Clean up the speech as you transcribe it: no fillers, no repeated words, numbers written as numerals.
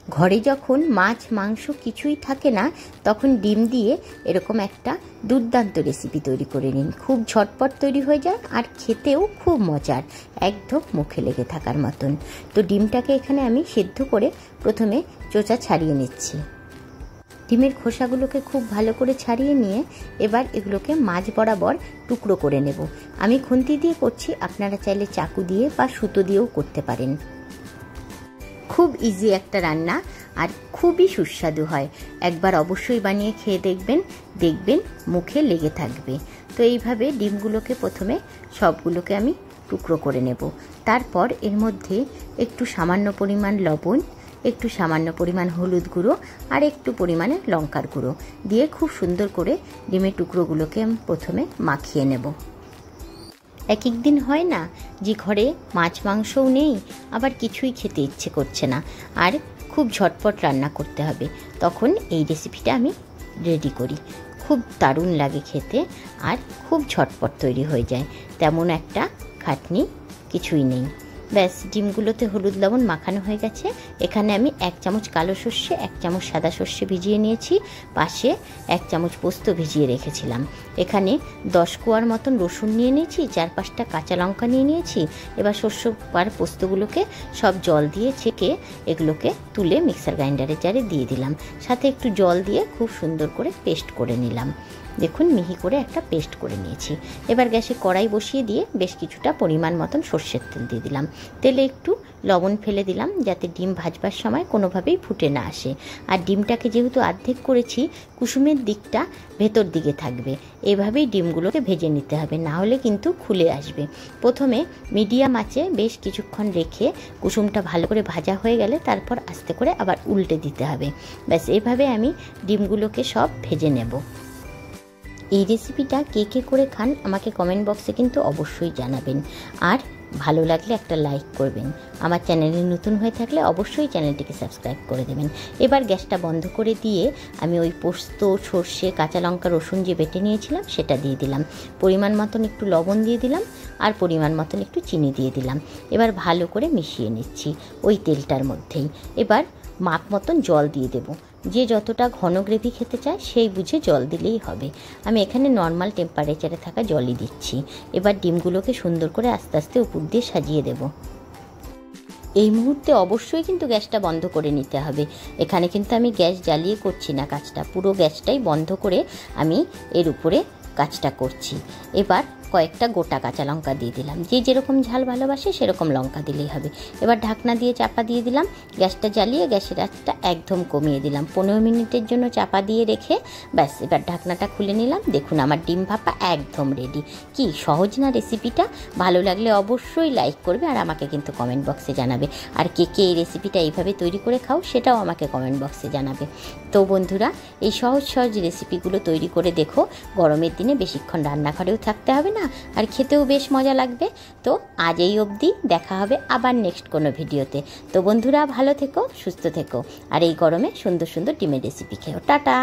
ঘরে যখন মাছ মাংস কিছুই থাকে না তখন ডিম দিয়ে এরকম একটা দুর্দান্ত রেসিপি তৈরি করে নিন। খুব ঝটপট তৈরি হয়ে যায় আর খেতেও খুব মজার, একদম মুখে লেগে থাকার মতন। তো ডিমটাকে এখানে আমি সেদ্ধ করে প্রথমে চোচা ছাড়িয়ে নিচ্ছি। ডিমের খোসাগুলোকে খুব ভালো করে ছাড়িয়ে নিয়ে এবার এগুলোকে মাঝ বরাবর টুকরো করে নেব। আমি খুন্তি দিয়ে করছি, আপনারা চাইলে চাকু দিয়ে বা সুতো দিয়েও করতে পারেন। খুব ইজি একটা রান্না আর খুবই সুস্বাদু হয়। একবার অবশ্যই বানিয়ে খেয়ে দেখবেন, দেখবেন মুখে লেগে থাকবে। তো এইভাবে ডিমগুলোকে প্রথমে সবগুলোকে আমি টুকরো করে নেব। তারপর এর মধ্যে একটু সামান্য পরিমাণ লবণ, একটু সামান্য পরিমাণ হলুদ গুঁড়ো আর একটু পরিমাণে লঙ্কার গুঁড়ো দিয়ে খুব সুন্দর করে ডিমের টুকরোগুলোকে আমি প্রথমে মাখিয়ে নেব। এক এক দিন হয় না যে ঘরে মাছ মাংসও নেই, আবার কিছুই খেতে ইচ্ছে করছে না আর খুব ঝটপট রান্না করতে হবে, তখন এই রেসিপিটা আমি রেডি করি। খুব দারুণ লাগে খেতে আর খুব ঝটপট তৈরি হয়ে যায়, তেমন একটা খাটনি কিছুই নেই। ব্যাস, ডিমগুলোতে হলুদ লবণ মাখানো হয়ে গেছে। এখানে আমি 1 চামচ কালো সর্ষে, 1 চামচ সাদা সর্ষে ভিজিয়ে নিয়েছি, পাশে 1 চামচ পোস্ত ভিজিয়ে রেখেছিলাম। এখানে 10 কোয়ার মতন রসুন নিয়ে নিয়েছি, 4-5টা কাঁচা লঙ্কা নিয়ে নিয়েছি। এবার সর্ষে আর পোস্তগুলোকে সব জল দিয়ে ছেঁকে এগুলোকে তুলে মিক্সার গ্রাইন্ডারের জারে দিয়ে দিলাম, সাথে একটু জল দিয়ে খুব সুন্দর করে পেস্ট করে নিলাম। দেখুন মিহি করে একটা পেস্ট করে নিয়েছি। এবার গ্যাসে কড়াই বসিয়ে দিয়ে বেশ কিছুটা পরিমাণ মতন সর্ষের তেল দিয়ে দিলাম। তেলে একটু লবণ ফেলে দিলাম যাতে ডিম ভাজবার সময় কোনোভাবেই ফুটে না আসে। আর ডিমটাকে যেহেতু অর্ধেক করেছি, কুসুমের দিকটা ভেতর দিকে থাকবে। এভাবেই ডিমগুলোকে ভেজে নিতে হবে, না হলে কিন্তু খুলে আসবে। প্রথমে মিডিয়াম আঁচে বেশ কিছুক্ষণ রেখে কুসুমটা ভালো করে ভাজা হয়ে গেলে তারপর আস্তে করে আবার উল্টে দিতে হবে। ব্যাস, এভাবে আমি ডিমগুলোকে সব ভেজে নেব। এই রেসিপিটা কে কে করে খান আমাকে কমেন্ট বক্সে কিন্তু অবশ্যই জানাবেন, আর ভালো লাগলে একটা লাইক করবেন। আমার চ্যানেলে নতুন হয়ে থাকলে অবশ্যই চ্যানেলটিকে সাবস্ক্রাইব করে দেবেন। এবার গ্যাসটা বন্ধ করে দিয়ে আমি ওই পোস্ত, সর্ষে, কাঁচা লঙ্কা, রসুন যে বেটে নিয়েছিলাম সেটা দিয়ে দিলাম। পরিমাণ মতন একটু লবণ দিয়ে দিলাম আর পরিমাণ মতন একটু চিনি দিয়ে দিলাম। এবার ভালো করে মিশিয়ে নিচ্ছি ওই তেলটার মধ্যেই। এবার মাপ মতন জল দিয়ে দেব। যে যতটা ঘন গ্রেভি খেতে চায় সেই বুঝে জল দিলেই হবে। আমি এখানে নর্মাল টেম্পারেচারে থাকা জলই দিচ্ছি। এবার ডিমগুলোকে সুন্দর করে আস্তে আস্তে উপর দিয়ে সাজিয়ে দেব। এই মুহূর্তে অবশ্যই কিন্তু গ্যাসটা বন্ধ করে নিতে হবে। এখানে কিন্তু আমি গ্যাস জ্বালিয়ে করছি না কাজটা, পুরো গ্যাসটাই বন্ধ করে আমি এর উপরে কাজটা করছি। এবার কয়েকটা গোটা কাঁচা লঙ্কা দিয়ে দিলাম, যে যেরকম ঝাল ভালোবাসে সেরকম লঙ্কা দিলেই হবে। এবার ঢাকনা দিয়ে চাপা দিয়ে দিলাম, গ্যাসটা জ্বালিয়ে গ্যাসের আঁচটা একদম কমিয়ে দিলাম। 15 মিনিটের জন্য চাপা দিয়ে রেখে ব্যাস এবার ঢাকনাটা খুলে নিলাম। দেখুন আমার ডিম ভাপা একদম রেডি। কি সহজ না রেসিপিটা? ভালো লাগলে অবশ্যই লাইক করবে আর আমাকে কিন্তু কমেন্ট বক্সে জানাবে। আর কে কে এই রেসিপিটা এইভাবে তৈরি করে খাও সেটাও আমাকে কমেন্ট বক্সে জানাবে। তো বন্ধুরা, এই সহজ সহজ রেসিপিগুলো তৈরি করে দেখো। গরমের দিনে বেশিক্ষণ রান্নাঘরেও থাকতে হবে না আর খেতেও বেশ মজা লাগবে। তো আজ এই অবধি, দেখা হবে আবার নেক্সট কোনো ভিডিওতে। তো বন্ধুরা, ভালো থেকো, সুস্থ থেকো আর এই গরমে সুন্দর সুন্দর ডিমের রেসিপি খেও। টাটা।